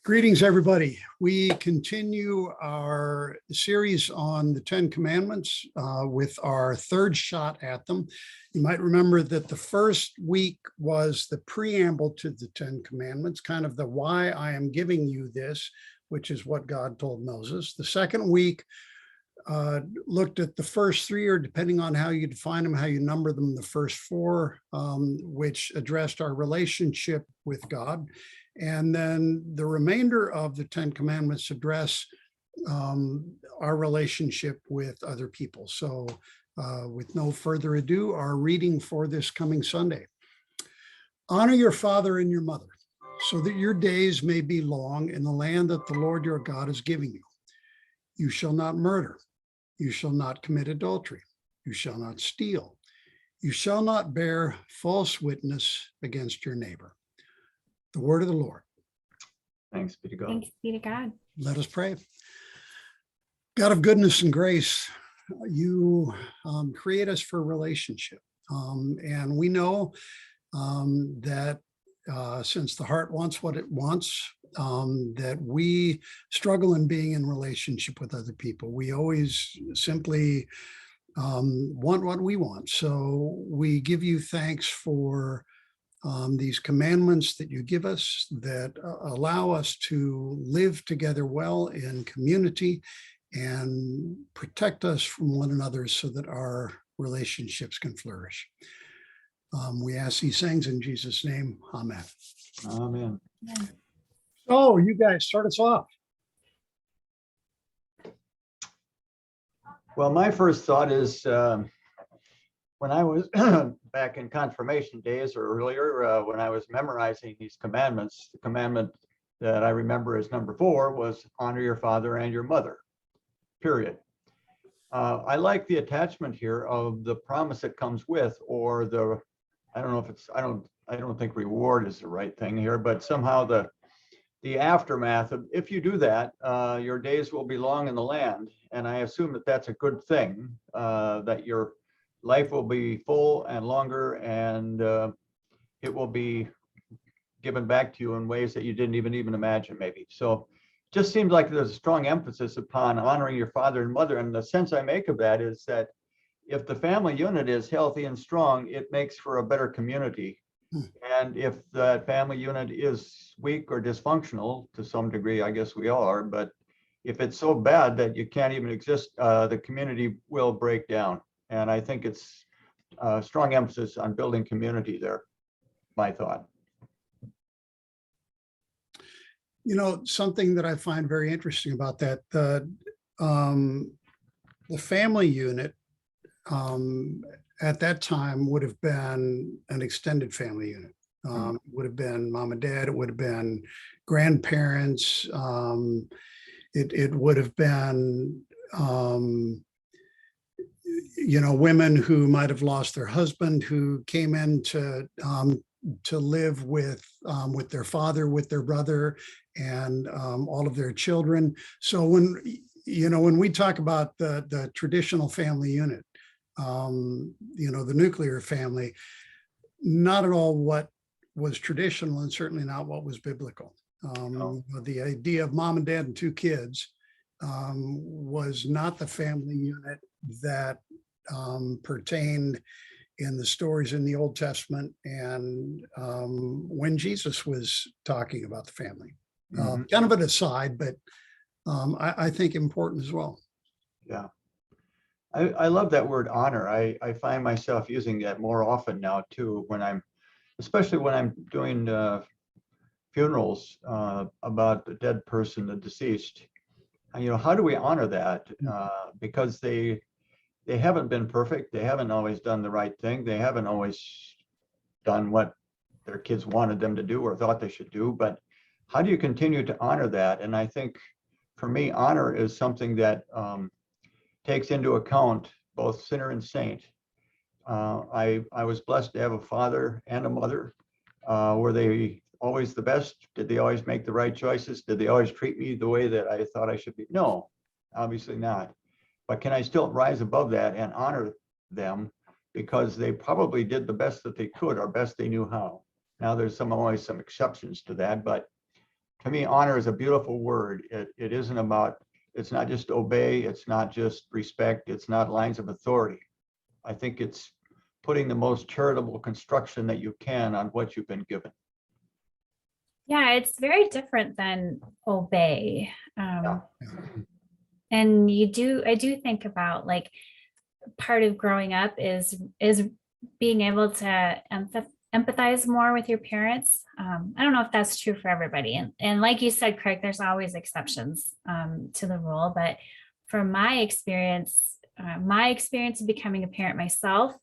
Greetings, everybody. We continue our series on the Ten Commandments with our third shot at them. You might remember that the first week was the preamble to the Ten Commandments, kind of the why I am giving you this, which is what God told Moses. The second week looked at the first three, or depending on how you define them, how you number them, the first four, which addressed our relationship with God. And then the remainder of the Ten Commandments address our relationship with other people. So with no further ado, our reading for this coming Sunday. Honor your father and your mother, so that your days may be long in the land that the Lord your God is giving you. You shall not murder. You shall not commit adultery. You shall not steal. You shall not bear false witness against your neighbor. The word of the Lord. Thanks be to God. Thanks be to God. Let us pray. God of goodness and grace, you create us for relationship. And we know that since the heart wants what it wants, that we struggle in being in relationship with other people. We always simply want what we want. So we give you thanks for these commandments that you give us that allow us to live together well in community and protect us from one another so that our relationships can flourish. We ask these things in Jesus' name. Amen. Amen. Yeah. So you guys start us off. Well, my first thought is when I was back in confirmation days or earlier, when I was memorizing these commandments, the commandment that I remember as number 4 was honor your father and your mother, period. I like the attachment here of the promise that comes with, or the, I don't know if it's, I don't think reward is the right thing here, but somehow the aftermath of, if you do that, your days will be long in the land. And I assume that that's a good thing, that your life will be full and longer, and it will be given back to you in ways that you didn't even imagine, maybe. So just seems like there's a strong emphasis upon honoring your father and mother. And the sense I make of that is that if the family unit is healthy and strong, it makes for a better community. And if that family unit is weak or dysfunctional, to some degree, I guess we all are, but if it's so bad that you can't even exist, the community will break down. And I think it's a strong emphasis on building community there, my thought. You know, something that I find very interesting about that, the family unit at that time would have been an extended family unit. Would have been mom and dad, it would have been grandparents, it would have been you know, women who might have lost their husband, who came in to live with their father, with their brother, and all of their children. So when, you know, when we talk about the traditional family unit, you know, the nuclear family, not at all what was traditional, and certainly not what was biblical. The idea of mom and dad and 2 kids was not the family unit that pertained in the stories in the Old Testament and when Jesus was talking about the family. Kind of an aside, but I think important as well. Yeah. I love that word honor. I find myself using that more often now too, when I'm, especially when I'm doing funerals about the dead person, the deceased. And, you know, how do we honor that? Because they haven't been perfect. They haven't always done the right thing. They haven't always done what their kids wanted them to do or thought they should do. But how do you continue to honor that? And I think for me, honor is something that takes into account both sinner and saint. I was blessed to have a father and a mother. Were they always the best? Did they always make the right choices? Did they always treat me the way that I thought I should be? No, obviously not. But can I still rise above that and honor them because they probably did the best that they could or best they knew how? Now there's always some exceptions to that, but to me, honor is a beautiful word. It isn't about, it's not just obey, it's not just respect, it's not lines of authority. I think it's putting the most charitable construction that you can on what you've been given. Yeah, it's very different than obey. Yeah. And I do think about like part of growing up is being able to empathize more with your parents. I don't know if that's true for everybody. And like you said, Craig, there's always exceptions to the rule. But from my experience of becoming a parent myself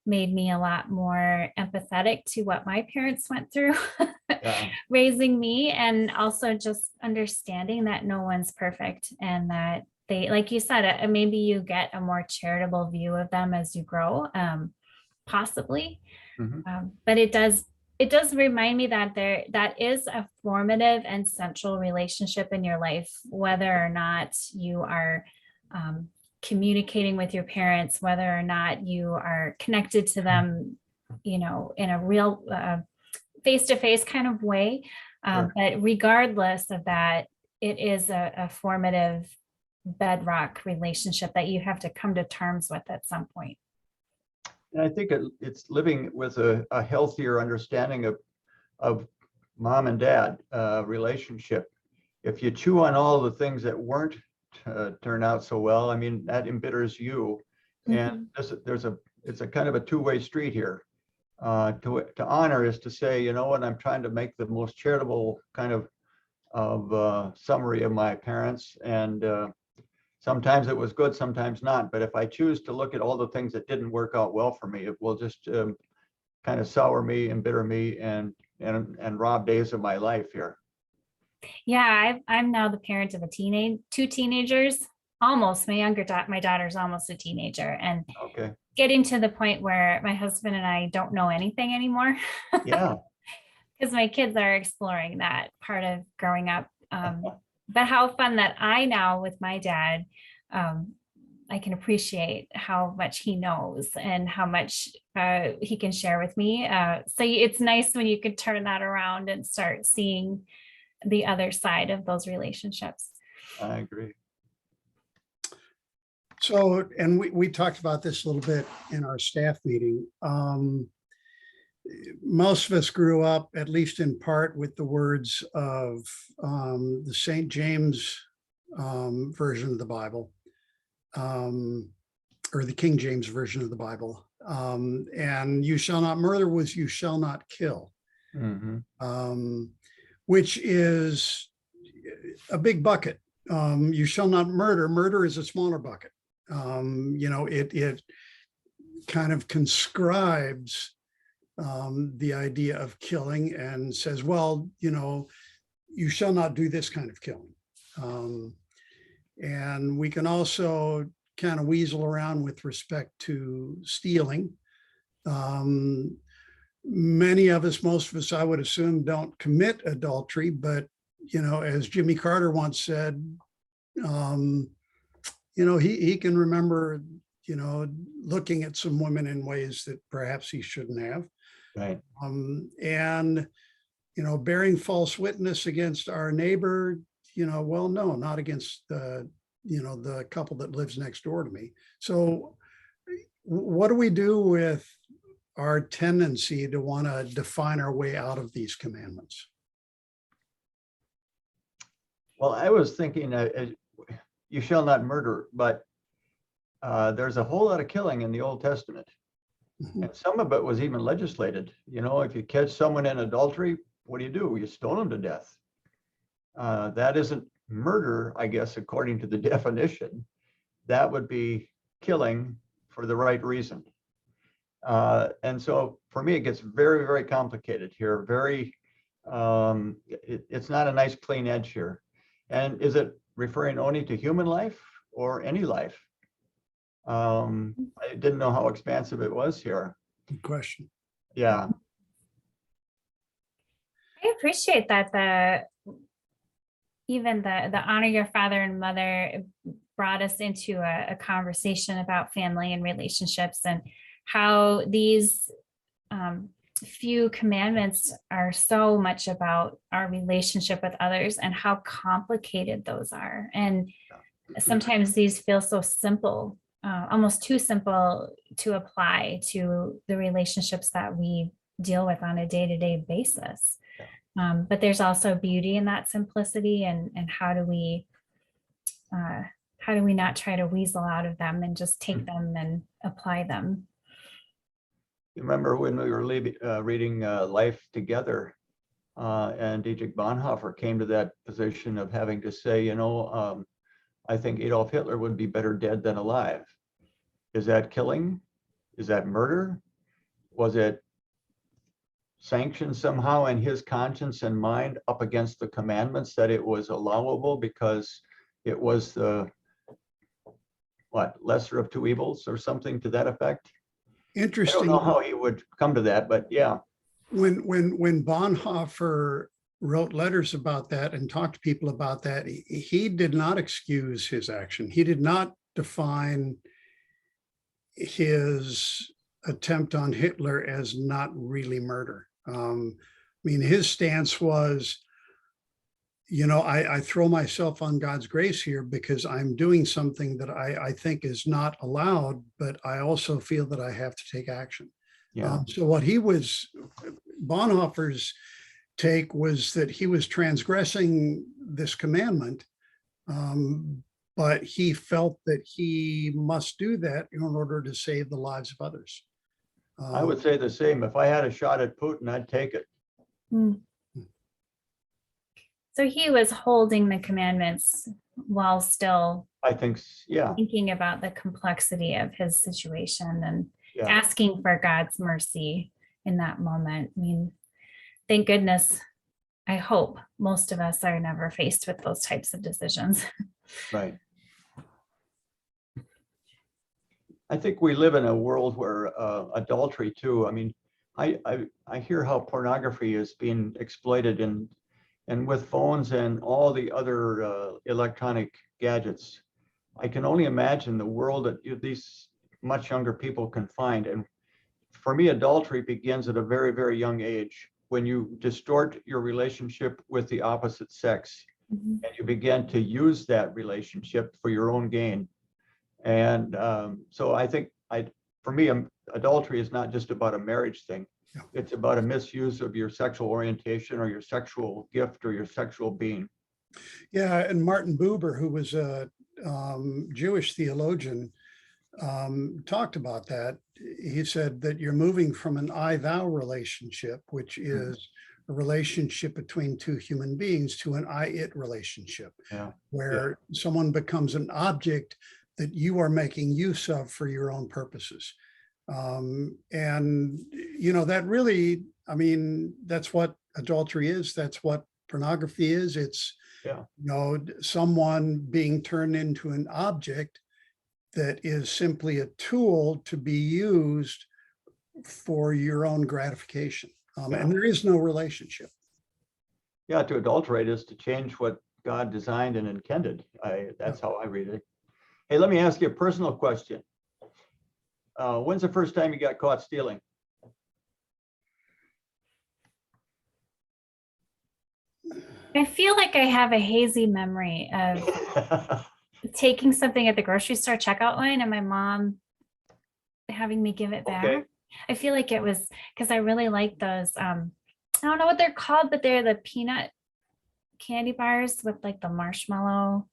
made me a lot more empathetic to what my parents went through Yeah. raising me, and also just understanding that no one's perfect and that they, like you said, maybe you get a more charitable view of them as you grow, possibly. But it does remind me that that is a formative and central relationship in your life, whether or not you are communicating with your parents, whether or not you are connected to them, in a real face-to-face kind of way. Sure. But regardless of that, it is a formative bedrock relationship that you have to come to terms with at some point. And I think it's living with a healthier understanding of mom and dad relationship. If you chew on all the things that weren't turn out so well, I mean, that embitters you. And it's a kind of a two-way street here. To honor is to say, you know what, I'm trying to make the most charitable kind of summary of my parents, and sometimes it was good, sometimes not. But if I choose to look at all the things that didn't work out well for me, it will just kind of sour me, embitter me, and rob days of my life here. Yeah, I'm now the parent of two teenagers. Almost, my daughter's almost a teenager, and Okay. getting to the point where my husband and I don't know anything anymore. Yeah. Because my kids are exploring that part of growing up. But how fun that I now with my dad, I can appreciate how much he knows and how much he can share with me. So it's nice when you could turn that around and start seeing the other side of those relationships. I agree. So, and we talked about this a little bit in our staff meeting. Most of us grew up, at least in part, with the words of the St. James version of the Bible, or the King James version of the Bible. And you shall not murder was you shall not kill, which is a big bucket. You shall not murder. Murder is a smaller bucket. It kind of conscribes the idea of killing and says, well, you shall not do this kind of killing. And we can also kind of weasel around with respect to stealing. Many of us, most of us, I would assume, don't commit adultery, but, as Jimmy Carter once said, he can remember, looking at some women in ways that perhaps he shouldn't have. Right. And, bearing false witness against our neighbor, well, no, not against the couple that lives next door to me. So what do we do with our tendency to want to define our way out of these commandments? Well, I was thinking, you shall not murder, but there's a whole lot of killing in the Old Testament. And some of it was even legislated. If you catch someone in adultery, what do? You stone them to death. That isn't murder, I guess, according to the definition. That would be killing for the right reason. And so for me, it gets very, very complicated here. It's not a nice clean edge here. And is it referring only to human life or any life? I didn't know how expansive it was here. Good question. Yeah. I appreciate that even the honor your father and mother brought us into a conversation about family and relationships, and how these few commandments are so much about our relationship with others and how complicated those are. And sometimes these feel so simple, almost too simple to apply to the relationships that we deal with on a day-to-day basis. But there's also beauty in that simplicity, and how do we not try to weasel out of them and just take them and apply them? You remember when we were reading Life Together, and Dietrich Bonhoeffer came to that position of having to say, I think Adolf Hitler would be better dead than alive. Is that killing? Is that murder? Was it sanctioned somehow in his conscience and mind up against the commandments that it was allowable because it was the lesser of two evils or something to that effect? Interesting. I don't know how he would come to that, but yeah. When Bonhoeffer wrote letters about that and talked to people about that, he did not excuse his action. He did not define his attempt on Hitler as not really murder. His stance was, I throw myself on God's grace here because I'm doing something that I think is not allowed, but I also feel that I have to take action. Yeah. So Bonhoeffer's take was that he was transgressing this commandment, but he felt that he must do that in order to save the lives of others. I would say the same. If I had a shot at Putin, I'd take it. So he was holding the commandments while still, I think, yeah, thinking about the complexity of his situation and yeah. asking for God's mercy in that moment. Thank goodness, I hope most of us are never faced with those types of decisions. Right. I think we live in a world where adultery too. I hear how pornography is being exploited and with phones and all the other electronic gadgets. I can only imagine the world that these much younger people can find. And for me, adultery begins at a very, very young age when you distort your relationship with the opposite sex, and you begin to use that relationship for your own gain. And so I think for me, adultery is not just about a marriage thing. Yeah. It's about a misuse of your sexual orientation or your sexual gift or your sexual being. Yeah, and Martin Buber, who was a Jewish theologian, talked about that. He said that you're moving from an I-thou relationship, which is a relationship between two human beings, to an I-it relationship, where someone becomes an object that you are making use of for your own purposes. And, that really, that's what adultery is. That's what pornography is. It's, someone being turned into an object that is simply a tool to be used for your own gratification. And there is no relationship. Yeah, to adulterate is to change what God designed and intended. That's how I read it. Hey, let me ask you a personal question. When's the first time you got caught stealing? I feel like I have a hazy memory of taking something at the grocery store checkout line and my mom having me give it back. Okay. I feel like it was because I really like those. I don't know what they're called, but they're the peanut candy bars with like the marshmallow.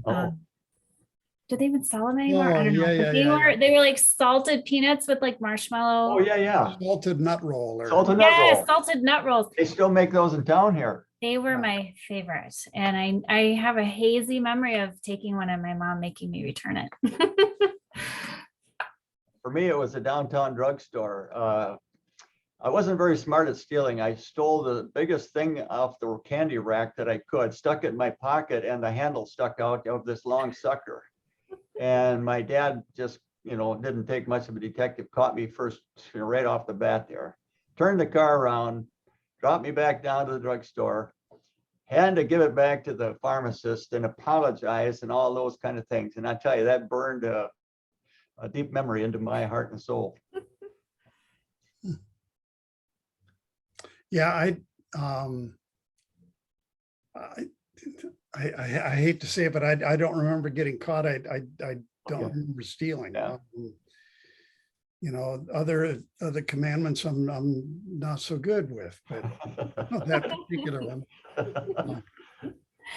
Do they even sell them anymore? I don't know. But they were like salted peanuts with like marshmallow. Oh yeah. Salted nut roll. Salted nut roll. Salted nut rolls. They still make those in town here. They were my favorite. And I have a hazy memory of taking one and my mom making me return it. For me, it was a downtown drugstore. I wasn't very smart at stealing. I stole the biggest thing off the candy rack that I could, stuck it in my pocket, and the handle stuck out of this long sucker. And my dad just, didn't take much of a detective, caught me first, right off the bat there. Turned the car around, dropped me back down to the drugstore, had to give it back to the pharmacist and apologize and all those kind of things. And I tell you, that burned a deep memory into my heart and soul. Yeah, um, I, I hate to say it, but I don't remember getting caught. I don't Okay. remember stealing. Yeah. You know, other commandments I'm not so good with, but that particular one.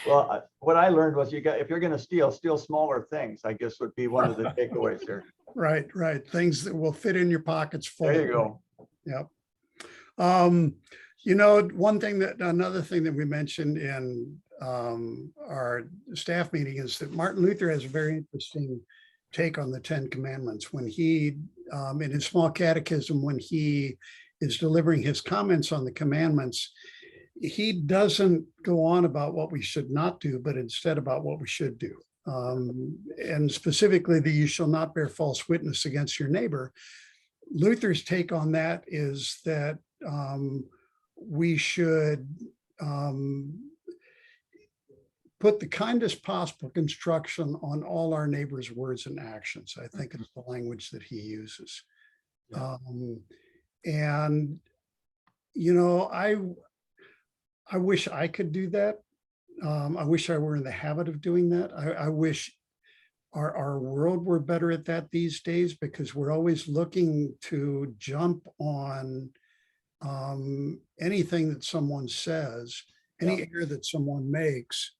Well, what I learned was if you're going to steal smaller things, I guess would be one of the takeaways here. Right, right. Things that will fit in your pockets full. There you go. Yep. You know, another thing that we mentioned in our staff meeting is that Martin Luther has a very interesting take on the Ten Commandments. When he, in his small catechism, when he is delivering his comments on the commandments, he doesn't go on about what we should not do, but instead about what we should do. And specifically, that you shall not bear false witness against your neighbor. Luther's take on that is that we should put the kindest possible construction on all our neighbors' words and actions. I think it's the language that he uses. Yeah. And, you know, I wish I could do that. I wish I were in the habit of doing that. I wish our world were better at that these days, because we're always looking to jump on anything that someone says, any error that someone makes.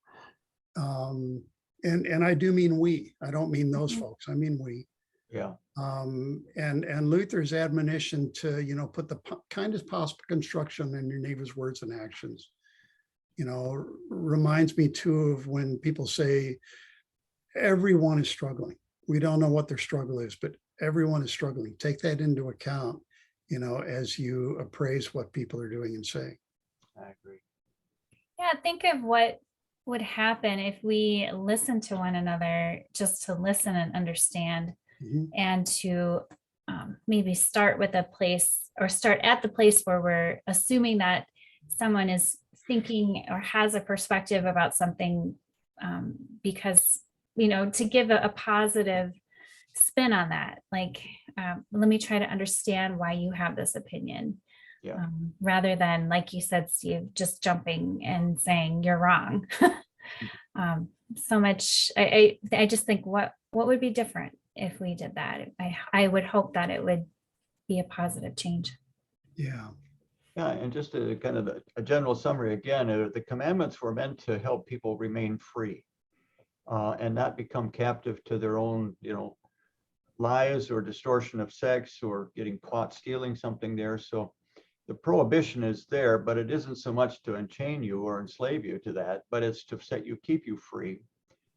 And I do mean we. I don't mean those folks. I mean we. Yeah. And Luther's admonition to, you know, put the kindest possible construction in your neighbor's words and actions, you know, reminds me too of when people say everyone is struggling. We don't know what their struggle is, but everyone is struggling. Take that into account, you know, as you appraise what people are doing and saying. I agree. Yeah, think of what would happen if we listen to one another, just to listen and understand, and to maybe start with a place, or start at the place where we're assuming that someone is thinking or has a perspective about something, because, you know, to give a positive spin on that, like, let me try to understand why you have this opinion. Yeah. Rather than, like you said, Steve, just jumping and saying you're wrong. So much, I just think what would be different if we did that? I would hope that it would be a positive change. Yeah. Yeah, and just a kind of a general summary again, the commandments were meant to help people remain free and not become captive to their own, you know, lies or distortion of sex or getting caught stealing something there. So the prohibition is there, but it isn't so much to enchain you or enslave you to that, but it's to keep you free.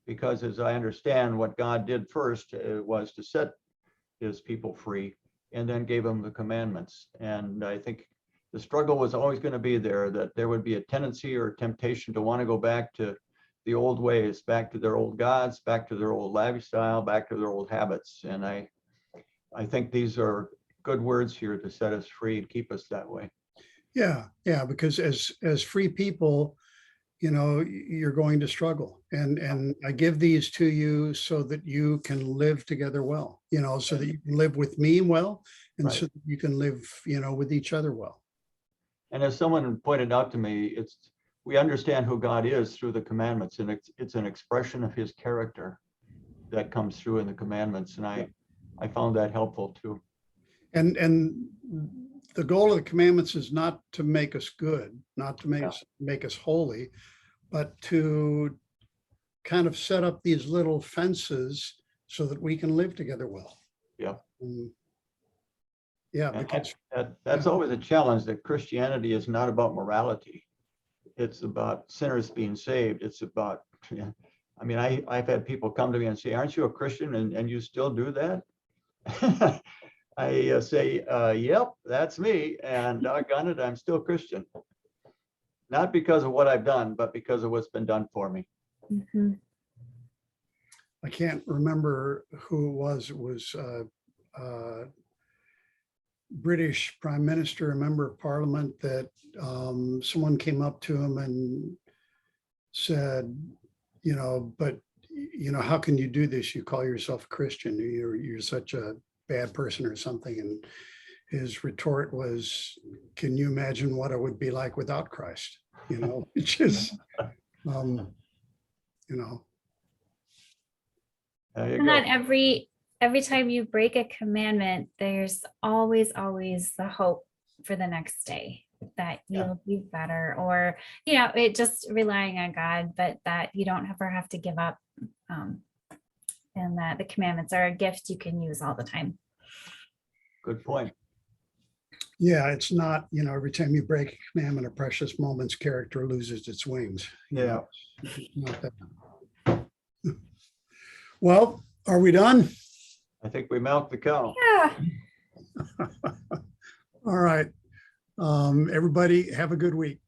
Because as I understand, what God did first was to set his people free and then gave them the commandments. And I think the struggle was always going to be there, that there would be a tendency or temptation to want to go back to the old ways, back to their old gods, back to their old lifestyle, back to their old habits. And I think these are good words here to set us free and keep us that way. Yeah. Yeah. Because as free people, you know, you're going to struggle. And I give these to you so that you can live together well, you know, so that you can live with me well, and so that you can live, you know, with each other well. And as someone pointed out to me, we understand who God is through the commandments, and it's an expression of his character that comes through in the commandments. And I found that helpful too. And the goal of the commandments is not to make us good, not to make us holy, but to kind of set up these little fences so that we can live together well. Yeah. Yeah, and because that's always a challenge, that Christianity is not about morality. It's about sinners being saved. It's about, I mean, I've had people come to me and say, aren't you a Christian and you still do that? I say, yep, that's me. And doggone it, I'm still Christian. Not because of what I've done, but because of what's been done for me. Mm-hmm. I can't remember who it was. It was British Prime Minister, a member of Parliament, that someone came up to him and said, you know, but, you know, how can you do this? You call yourself a Christian. You're such a bad person or something. his retort was, can you imagine what it would be like without Christ? You know, which is, you know, There you And that go. every time you break a commandment, there's always the hope for the next day that Yeah. you'll be better, or it just relying on God, but that you don't ever have to give up. And that the commandments are a gift you can use all the time. Good point. yeah, it's not, every time you break a commandment, a precious moment's character loses its wings. Yeah. It's not that. Well, are we done? I think we milked the cow. Yeah. All right. Everybody have a good week.